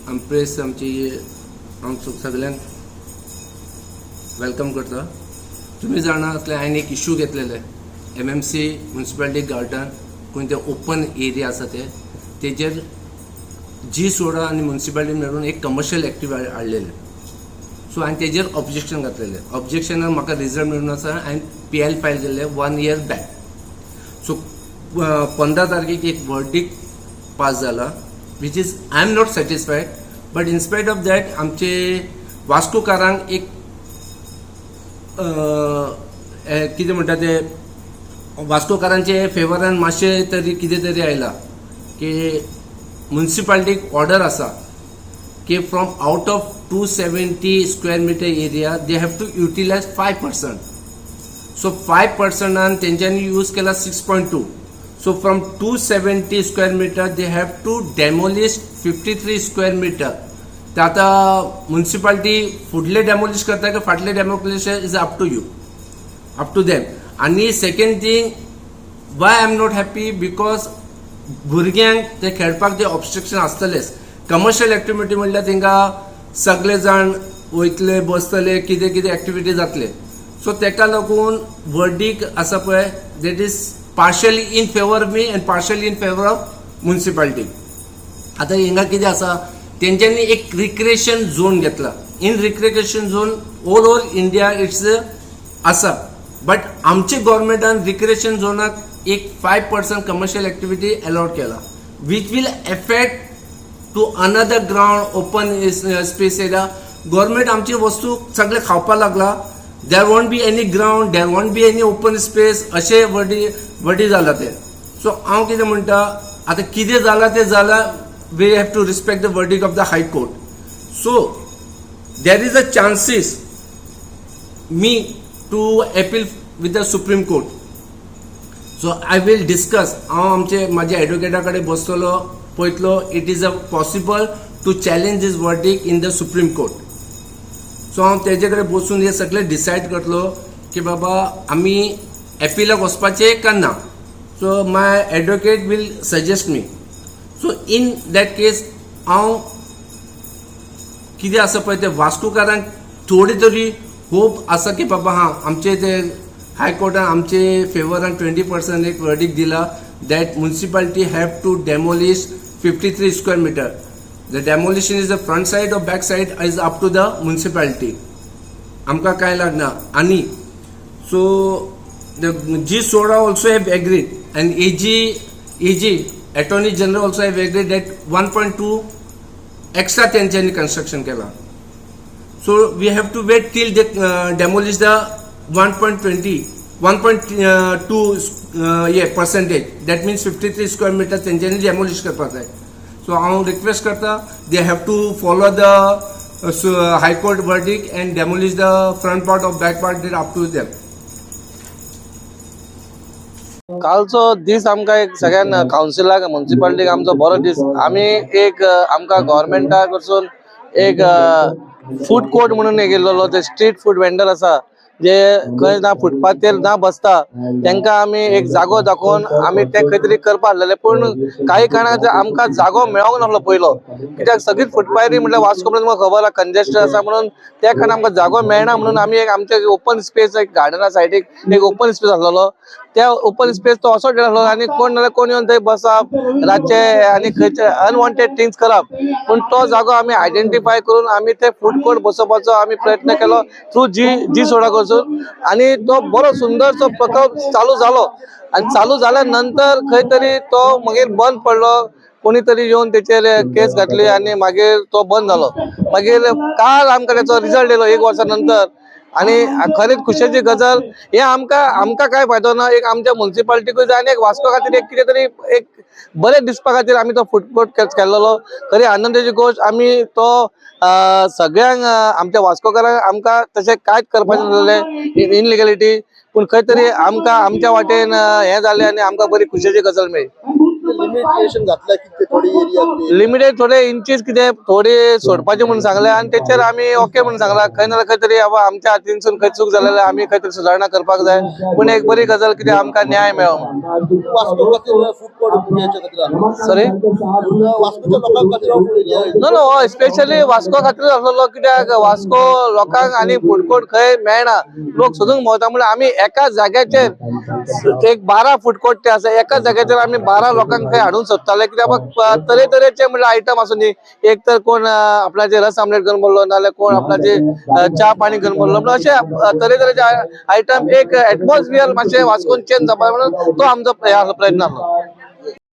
Press आमची सगळ्यांक welcome करता। तुम्ही जाणा असले हांवें एक इश्यू घेतलेले MMC म्युनिसिपालिटी गार्डन कोण ते ओपन एरिया आसा तेजेर G16 आनी म्युनिसिपालिटी मेळून एक कमर्शियल एक्टिव्हिटी हाडलेले। सो हांवें तेजेर ऑब्जेक्शन घातलेलें। ऑब्जेक्शनान म्हाका रिजल्ट मेळून आसा। हांवें PL फायल केल्ले 1 year बॅक। सो 15 तारखेक एक वर्डिक्ट पास जाला which is I am not satisfied, but in spite of that आमचे वास्कोकारांक एक कितें म्हणटा ते वास्कोकारांचे फेवरान मातशें तरी कितें तरी आयला की म्युनिसिपालिटीक ऑर्डर आसा की from out of 270 square meter area they have to utilise 5%. So 5%आन तेंच्यांनी यूज केला 6.2. So from 270 square meter they have to demolish 53 square meter. आता म्युनिसिपालिटी फुडले डेमोलिश करता की फाटले demolish is up to you, up to them. आणि second thing why I am not happy because भुरग्यांक ते खेळपाक जे ऑब्स्ट्रक्शन आसतलेच. कमर्शियल एक्टिविटी म्हणल्यार तेंकां सगळे जाण वयतले बसतले कितें कितें एक्टिविटी जातले. सो तेका लागून वर्डिक आसा पळय देट is partially in favor of me and partially in favor of municipality. आता हिंगा कितें आसा तेंच्यांनी एक रिक्रिएशन झोन घेतला. In recreation zone all over India it's आसा, बट आमचे गव्हर्मेंटान रिक्रिएशन झोनाक एक 5% कमर्शियल एक्टिविटी अलाउड केला which will affect to another ground open space area. Government आमची वस्तू सगळे खावपाक लागला. there won't be any ground, there won't be any open space अशे वडी जाला ते. सो हांव कितें म्हणटा आतां कितें जाला तें जाला. We have to respect the verdict of the high Court. So there is a chances me to appeal with the Supreme Court. So I will discuss. हांव आमचे म्हाज्या एडवोकेटा कडेन बसतलो पळयतलो. It is a possible to challenge this verdict in the Supreme Court. So हांव तेजे कडेन बसून हे सगळें डिसायड करतलो की बाबा आमी एपिलाक वचपाचे काय ना. So my advocate will suggest me. So in that case हांव कितें आसा पळय ते वास्कोकारांक थोडी तरी होप आसा की बाबा हां आमचे ते हायकोर्टान आमचे फेवरान 20% एक वर्डिक्ट दिला that municipality have to demolish 53 square metre. The demolition is the front side or back side is up to the municipality. आमकां कांय लागना. आनी so the G16 also have agreed and AG Attorney General also have agreed that 1.2 extra तेंच्यांनी construction केला. So we have to wait till they demolish the 1.2 percentage. That means 53 square meter तेंच्यांनी demolish करपाक जाय. So हांव request करता they have to follow the high court verdict and demolish the front part of back part up to them. कालचो दीस आमकां एक सगळ्यांना कावन्सिलाक म्युनिसिपालिटीक आमचो बरो दीस. आमी एक आमकां गव्हर्मेंटा कडसून एक फूड कोर्ट म्हणून एक गेल्लो. ते स्ट्रीट फूड वेंडर आसा जे खंय ना फुटपाथेर ना बसता तांकां आमी एक जागो दाखोवन आमी ते खंय तरी करपा आसलेले. पूण काही कारणान आमकां जागो मेळोंक नासलो पयलो. कित्याक सगळीच फुटपाथी म्हटल्यार वास्को तुमकां खबर आसा कंजेस्टेड आसा म्हणून त्या कारणान आमकां जागो मेळना म्हणून आमी एक आमचे ओपन स्पेस एक गार्डना सायडीक एक ओपन स्पेस आसलेलो. त्या ओपन स्पेस तो असो आसलो आनी कोण नाल्यार कोण येवन थंय बसप रातचे आनी खंयचे अनवॉन्टेड थिंग्स करप. पूण तो जागो आमी आयडेंटिफाय करून आमी ते फूड कोर्ट बसोवपाचो आमी प्रयत्न केलो थ्रू G16 कडसून. आनी तो बरो सुंदरसो प्रकल्प चालू जालो. आनी चालू जाल्या नंतर खंय तरी तो मागीर बंद पडलो. कोणी तरी येवन तेचेर केस घातली आनी मागीर तो बंद जालो. मागीर काल आमकां तेचो रिजल्ट येयलो 1 वर्सा नंतर. आनी खरेंच खुशेची गजाल. हे आमकां काय फायदो ना, एक आमच्या म्युनिसिपालिटीकूय जाय आनी एक वास्को खातीर एक कितें तरी एक बरें दिसपा खातीर आमी तो फूड कोर्ट केल्लो. खरी आनंदाची गोश्ट. आमी तो सगळ्यांक आमच्या वास्कोकारांक आमकां तशें कांयच करपाचें नासलें इनलिगलिटी. पूण खंय तरी आमकां आमच्या वाटेन हें जालें आनी आमकां बरी खुशेची गजाल मेळ्ळी. लिमिटेशन घातल्या की ते थोडी एरिया लिमिटेड थोडे इंचीस कितें थोडे सोडपाचे म्हणून सांगले आणि त्याचेर आमी ओके म्हणून सांगला खंय ना खंय तरी आमच्या हातीनसून खंय चूक जालें जाल्यार आमी खंय तरी सुदारणा करपाक जाय पूण एक बरी गजाल कितें आमकां न्याय मेळो वास्को खातीर फूड कोर्ट याच्या खातीर सॉरी वास्कोच्या लोकांक खातीर food area no specially Vasco खातीर आसलो कित्याक वास्को लोकांक आनी फूड कोर्ट खंय मेळना लोक सोदूंक भोंवता म्हणल्यार आमी एका जाग्याचेर एक 12 फूड कोर्ट ते आसा एका जाग्याचेर आमी 12 लोकांक खंय हाडून सोदताले कित्याक तरेतरेचे म्हणल्यार आयटम आसूं न्ही एक तर कोण आपणाचे रस आमलेट घेवन बोल्लो नाल्यार कोण आपणाचे च्या पाणी घेवन बोल्लो म्हणून अशे तरेतरेचे आयटम एक एटमॉस्फियर मातशें वास्कोन चेंज जावपाक म्हणून तो आमचो प्रयत्न आसलो